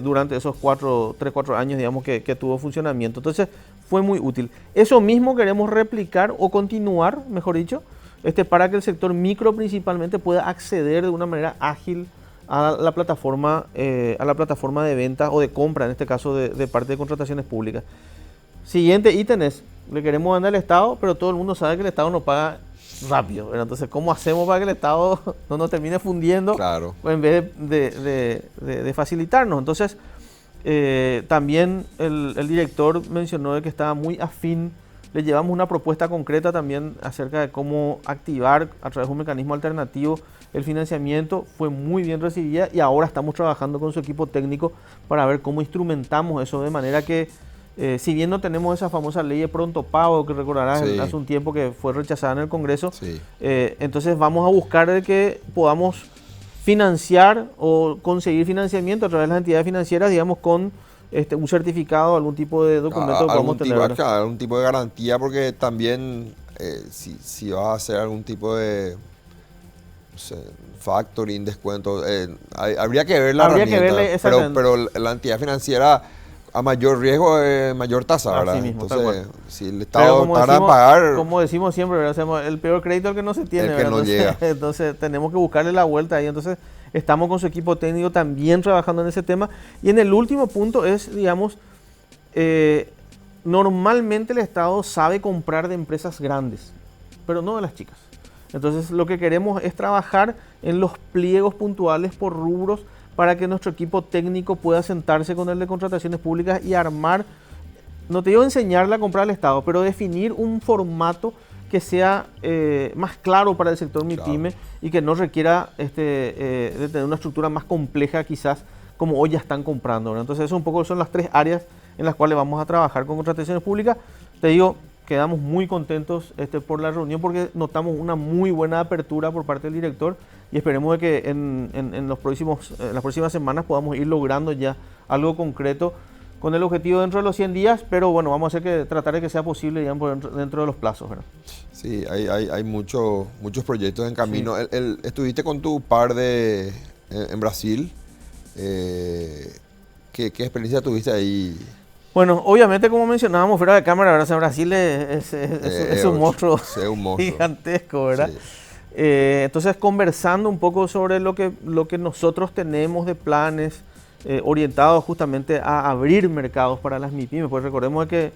durante esos 3-4 años, digamos, que tuvo funcionamiento. Entonces fue muy útil. Eso mismo queremos replicar o continuar, mejor dicho, para que el sector micro principalmente pueda acceder de una manera ágil a la plataforma de venta o de compra, en este caso de parte de contrataciones públicas. Siguiente ítem es, le queremos vender al Estado, pero todo el mundo sabe que el Estado no paga rápido, ¿verdad? Entonces, ¿cómo hacemos para que el Estado no nos termine fundiendo? Claro. En vez de facilitarnos? Entonces, también el director mencionó de que estaba muy afín. Le llevamos una propuesta concreta también acerca de cómo activar a través de un mecanismo alternativo el financiamiento. Fue muy bien recibida y ahora estamos trabajando con su equipo técnico para ver cómo instrumentamos eso de manera que, si bien no tenemos esa famosa ley de pronto pago que recordarás Sí. hace un tiempo que fue rechazada en el Congreso, Sí. Entonces vamos a buscar de que podamos financiar o conseguir financiamiento a través de las entidades financieras, digamos, con un certificado, algún tipo de documento que podamos tener. Algún tipo de garantía, porque también si vas a hacer algún tipo de, no sé, factoring, descuento, habría que ver la Habría que herramienta, verle exactamente. pero la entidad financiera a mayor riesgo, mayor tasa, Así ¿verdad? mismo, tal Entonces, cual. si el Pero Estado como tarda en decimos, pagar, como decimos siempre, ¿verdad? Hacemos el peor crédito es el que no se tiene, El que ¿verdad? no llega. Entonces tenemos que buscarle la vuelta ahí. Entonces estamos con su equipo técnico también trabajando en ese tema. Y en el último punto es, digamos, normalmente el Estado sabe comprar de empresas grandes, pero no de las chicas. Entonces lo que queremos es trabajar en los pliegos puntuales por rubros para que nuestro equipo técnico pueda sentarse con el de contrataciones públicas y armar, no te digo enseñarle a comprar al Estado, pero definir un formato que sea más claro para el sector MIPYME y que no requiera de tener una estructura más compleja quizás como hoy ya están comprando, ¿verdad? Entonces eso un poco son las 3 áreas en las cuales vamos a trabajar con contrataciones públicas. Te digo, quedamos muy contentos por la reunión porque notamos una muy buena apertura por parte del director y esperemos de que en las próximas semanas podamos ir logrando ya algo concreto con el objetivo dentro de los 100 días, pero bueno, vamos a tratar de que sea posible, digamos, dentro de los plazos, ¿verdad? sí, hay muchos proyectos en camino. Sí. Estuviste con tu par en Brasil. ¿Qué experiencia tuviste ahí? Bueno, obviamente, como mencionábamos fuera de cámara, ¿verdad? O sea, Brasil es un monstruo gigantesco, ¿verdad? Sí. Entonces, conversando un poco sobre lo que nosotros tenemos de planes orientados justamente a abrir mercados para las MIPYMES, pues recordemos que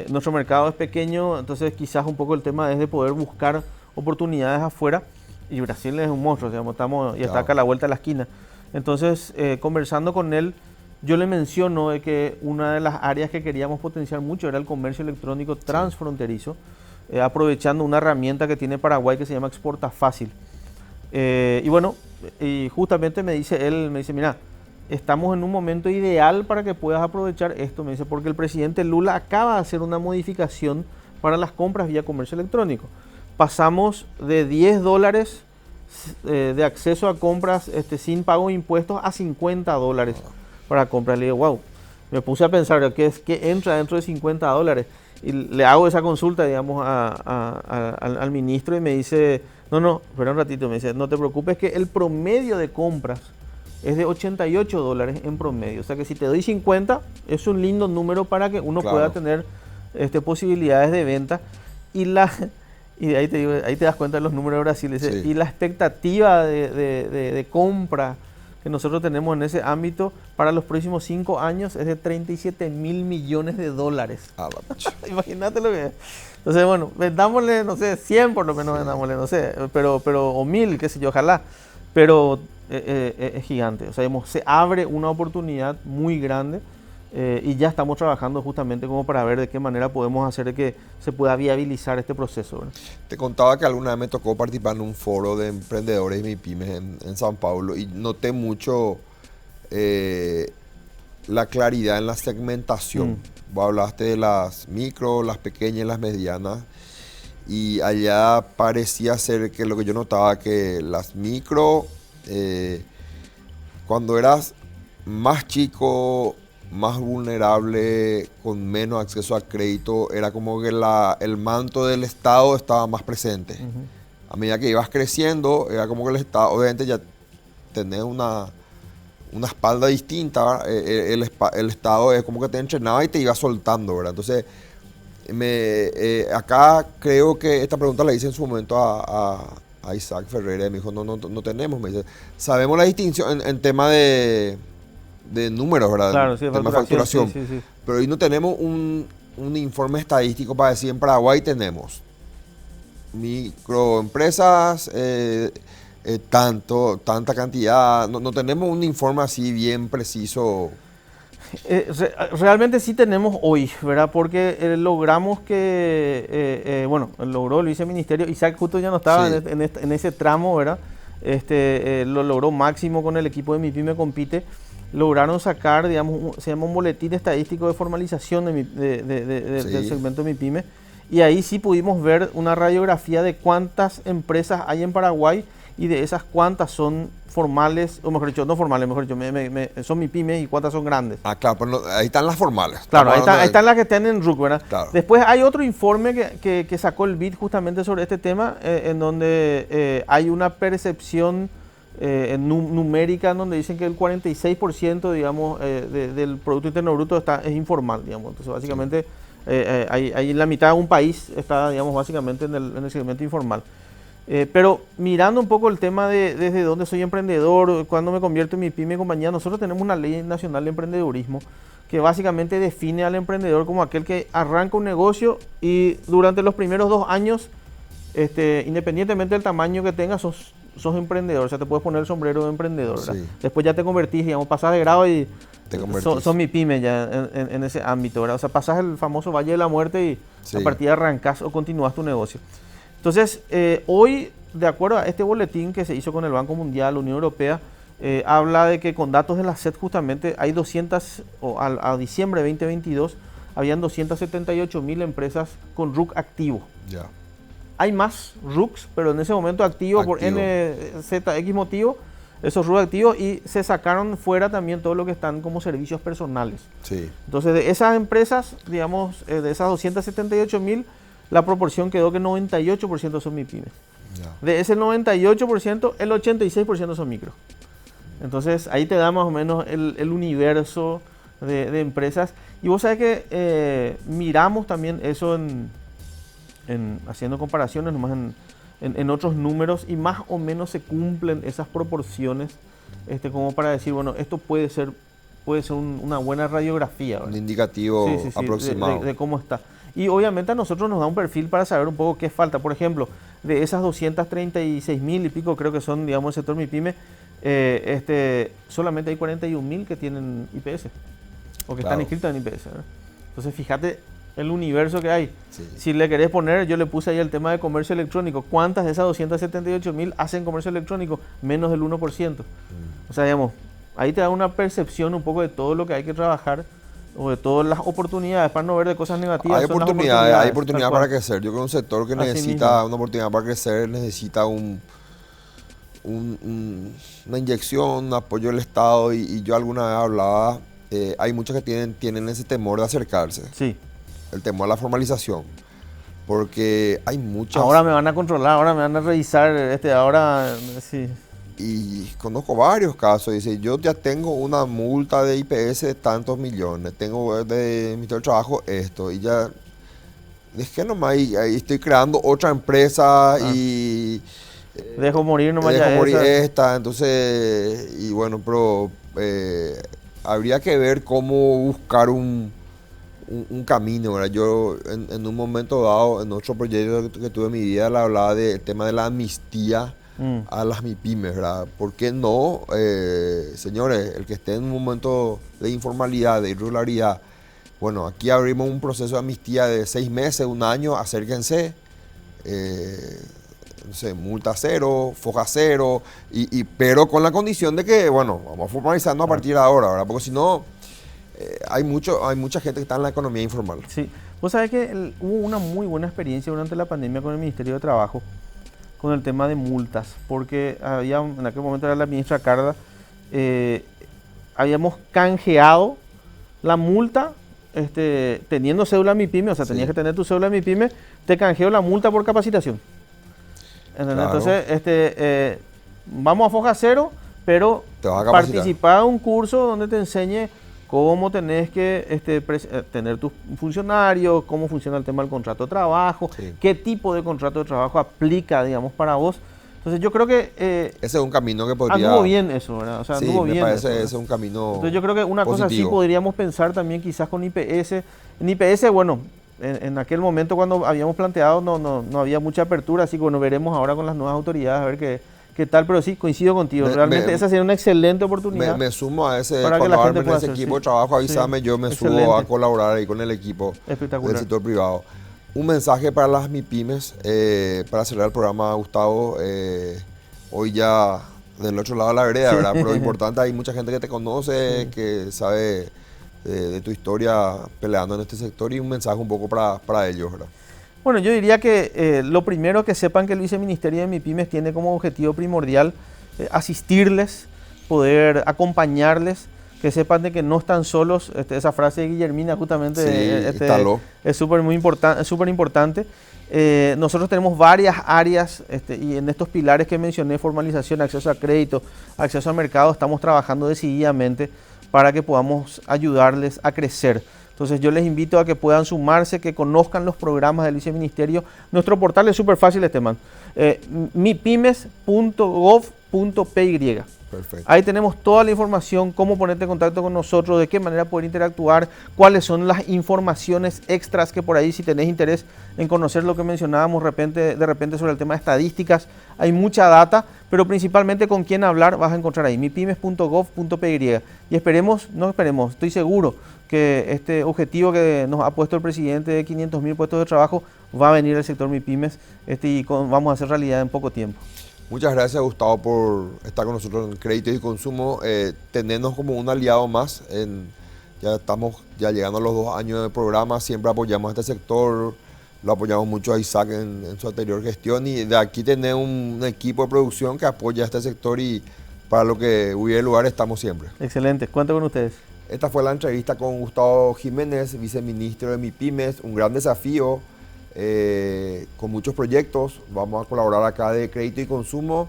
nuestro mercado es pequeño, entonces quizás un poco el tema es de poder buscar oportunidades afuera, y Brasil es un monstruo, digamos, está acá a la vuelta de la esquina. Entonces, conversando con él, yo le menciono de que una de las áreas que queríamos potenciar mucho era el comercio electrónico transfronterizo, aprovechando una herramienta que tiene Paraguay que se llama Exporta Fácil. Y bueno, y justamente me dice, mira, estamos en un momento ideal para que puedas aprovechar esto, me dice, porque el presidente Lula acaba de hacer una modificación para las compras vía comercio electrónico. Pasamos de $10 de acceso a compras sin pago de impuestos a $50 para compras. Le digo, wow, me puse a pensar ¿qué entra dentro de $50? Y le hago esa consulta, digamos, al ministro y me dice, no, espera un ratito, me dice, no te preocupes que el promedio de compras es de $88 en promedio. O sea que si te doy 50, es un lindo número para que uno pueda tener posibilidades de venta. Y ahí te das cuenta de los números de Brasil. Dice, sí. Y la expectativa de compra que nosotros tenemos en ese ámbito para los próximos 5 años es de $37 mil millones. Imagínate lo que es. Entonces, bueno, vendámosle, no sé, 100 por lo menos, vendámosle, no sé, pero o 1000, qué sé yo, ojalá. Pero es gigante. O sea, se abre una oportunidad muy grande. Y ya estamos trabajando justamente como para ver de qué manera podemos hacer que se pueda viabilizar este proceso, ¿verdad? Te contaba que alguna vez me tocó participar en un foro de emprendedores y MIPYMES en San Pablo y noté mucho la claridad en la segmentación. Vos hablaste de las micro, las pequeñas y las medianas, y allá parecía ser que lo que yo notaba que las micro Cuando eras más chico, más vulnerable, con menos acceso a crédito, era como que el manto del Estado estaba más presente. A medida que ibas creciendo, era como que el Estado, obviamente ya tenés una espalda distinta, el Estado es como que te entrenaba y te iba soltando, ¿verdad? Entonces, acá creo que esta pregunta la hice en su momento a Isaac Ferreira, y me dijo, no tenemos, me dice, sabemos la distinción en tema de números, ¿verdad? Claro, sí, tema de facturación. Sí. Pero hoy no tenemos un informe estadístico para decir en Paraguay tenemos microempresas, tanta cantidad, no tenemos un informe así bien preciso. Realmente sí tenemos hoy, ¿verdad? Porque logramos que, logró el viceministerio, Isaac justo ya no estaba Sí. en ese tramo, ¿verdad? Lo logró Máximo con el equipo de Mi Pyme Compite. Lograron sacar, digamos, se llama un boletín estadístico de formalización del segmento de Mi Pyme. Y ahí sí pudimos ver una radiografía de cuántas empresas hay en Paraguay y de esas cuántas son formales, o mejor dicho, no formales, mejor dicho, son Mi Pymes y cuántas son grandes. Ah, claro, pero ahí están las formales. Claro, ahí están las que están en RUC, ¿verdad? Claro. Después hay otro informe que sacó el BID justamente sobre este tema, en donde hay una percepción numérica, en donde dicen que el 46%, digamos, del Producto Interno Bruto es informal, digamos. Entonces, básicamente, hay la mitad de un país está, digamos, básicamente en el segmento informal. Pero mirando un poco el tema de desde dónde soy emprendedor, cuándo me convierto en Mi Pyme compañía, nosotros tenemos una ley nacional de emprendedurismo que básicamente define al emprendedor como aquel que arranca un negocio y durante los primeros 2 años, independientemente del tamaño que tengas, sos emprendedor, o sea, te puedes poner el sombrero de emprendedor, ¿verdad? Sí. Después ya te convertís, digamos, pasás de grado y sos Mi Pyme ya en ese ámbito, ¿verdad? O sea, pasás el famoso Valle de la Muerte y a partir de arrancás o continúas tu negocio. Entonces, hoy, de acuerdo a este boletín que se hizo con el Banco Mundial, la Unión Europea, habla de que con datos de la SED justamente hay 200, a diciembre de 2022, habían 278.000 empresas con RUC activo. Ya. Hay más RUCs, pero en ese momento activo. Por NZX motivo, esos RUC activos, y se sacaron fuera también todo lo que están como servicios personales. Sí. Entonces, de esas empresas, digamos, de esas 278.000, la proporción quedó que 98% son Mi Pymes. Yeah. De ese 98%, el 86% son micro. Entonces, ahí te da más o menos el universo de empresas. Y vos sabés que miramos también eso haciendo comparaciones nomás en otros números, y más o menos se cumplen esas proporciones como para decir, bueno, esto puede ser una buena radiografía, ¿verdad? Un indicativo aproximado de cómo está. Y obviamente a nosotros nos da un perfil para saber un poco qué falta. Por ejemplo, de esas 236.000 y pico, creo que son, digamos, el sector Mi Pyme, solamente hay 41.000 que tienen IPS o que están inscritos en IPS, ¿verdad? Entonces, fíjate el universo que hay. Sí. Si le querés poner, yo le puse ahí el tema de comercio electrónico. ¿Cuántas de esas 278.000 hacen comercio electrónico? Menos del 1%. O sea, digamos, ahí te da una percepción un poco de todo lo que hay que trabajar, o de todas las oportunidades, para no ver de cosas negativas. Hay oportunidades para crecer. Yo creo que un sector que necesita una oportunidad para crecer necesita una inyección, un apoyo del Estado, y yo alguna vez hablaba, hay muchos que tienen ese temor de acercarse. Sí. El temor a la formalización. Porque hay muchas... Ahora me van a controlar, ahora me van a revisar, ahora sí. Y conozco varios casos, dice, yo ya tengo una multa de IPS de tantos millones, tengo de Ministerio de Trabajo esto, y ya, es que nomás ahí estoy creando otra empresa y... dejo morir nomás ya esta, entonces, y bueno, pero habría que ver cómo buscar un camino, ¿verdad? Yo en un momento dado, en otro proyecto que tuve en mi vida, le hablaba del tema de la amnistía a las Mi Pymes, ¿verdad? ¿Por qué no, señores, el que esté en un momento de informalidad, de irregularidad, bueno, aquí abrimos un proceso de amnistía de 6 meses, 1 año, acérquense, no sé, multa cero, foja cero, pero con la condición de que, bueno, vamos formalizando a partir de ahora, ¿verdad? Porque si no, hay mucha gente que está en la economía informal. Sí, vos sabés que hubo una muy buena experiencia durante la pandemia con el Ministerio de Trabajo, con el tema de multas, porque había, en aquel momento era la ministra Carla, habíamos canjeado la multa teniendo cédula MIPYME, o sea, tenías que tener tu cédula MIPYME, te canjeo la multa por capacitación. Claro. Entonces, vamos a foja cero, pero participar en un curso donde te enseñe cómo tenés que tener tus funcionarios, cómo funciona el tema del contrato de trabajo, qué tipo de contrato de trabajo aplica, digamos, para vos. Entonces yo creo que... ese es un camino que podría... Anduvo bien eso, ¿verdad? O sea, sí, anduvo bien me parece eso, ese es un camino Entonces yo creo que una positivo. cosa así podríamos pensar también quizás con IPS. En IPS, bueno, en aquel momento cuando habíamos planteado no había mucha apertura, así que bueno, veremos ahora con las nuevas autoridades a ver qué tal, pero sí, coincido contigo. Realmente esa sería una excelente oportunidad. Me sumo a ese, para cuando que la gente armen pueda ese hacer, equipo de trabajo, avísame, yo me subo a colaborar ahí con el equipo del sector privado. Un mensaje para las MIPYMES, para cerrar el programa, Gustavo. Hoy ya del otro lado de la vereda, ¿verdad? Pero importante, hay mucha gente que te conoce, que sabe de tu historia peleando en este sector, y un mensaje un poco para ellos, ¿verdad? Bueno, yo diría que lo primero, que sepan que el Viceministerio de MIPYMES tiene como objetivo primordial asistirles, poder acompañarles, que sepan de que no están solos. Esa frase de Guillermina justamente es súper importante. Nosotros tenemos varias áreas y en estos pilares que mencioné, formalización, acceso a crédito, acceso al mercado, estamos trabajando decididamente para que podamos ayudarles a crecer. Entonces yo les invito a que puedan sumarse, que conozcan los programas del Viceministerio. Nuestro portal es súper fácil, Esteban, mipymes.gov.py. Perfecto. Ahí tenemos toda la información, cómo ponerte en contacto con nosotros, de qué manera poder interactuar, cuáles son las informaciones extras que por ahí, si tenés interés en conocer lo que mencionábamos de repente sobre el tema de estadísticas, hay mucha data, pero principalmente con quién hablar vas a encontrar ahí, mipymes.gov.py. Y estoy seguro que este objetivo que nos ha puesto el presidente de 500.000 puestos de trabajo va a venir al sector MIPYMES y vamos a hacer realidad en poco tiempo. Muchas gracias, Gustavo, por estar con nosotros en Crédito y Consumo, tenernos como un aliado más. Ya estamos llegando a los 2 años de programa, siempre apoyamos a este sector, lo apoyamos mucho a Isaac en su anterior gestión, y de aquí tener un equipo de producción que apoya a este sector, y para lo que hubiera lugar estamos siempre. Excelente, cuento con ustedes. Esta fue la entrevista con Gustavo Jiménez, viceministro de MIPYMES, un gran desafío. Con muchos proyectos, vamos a colaborar acá de Crédito y Consumo,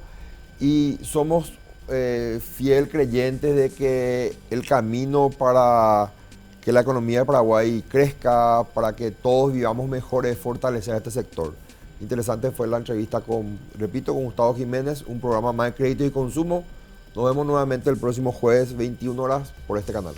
y somos fiel creyentes de que el camino para que la economía de Paraguay crezca, para que todos vivamos mejor, es fortalecer este sector. Interesante fue la entrevista con Gustavo Jiménez, un programa más de Crédito y Consumo. Nos vemos nuevamente el próximo jueves, 21 horas, por este canal.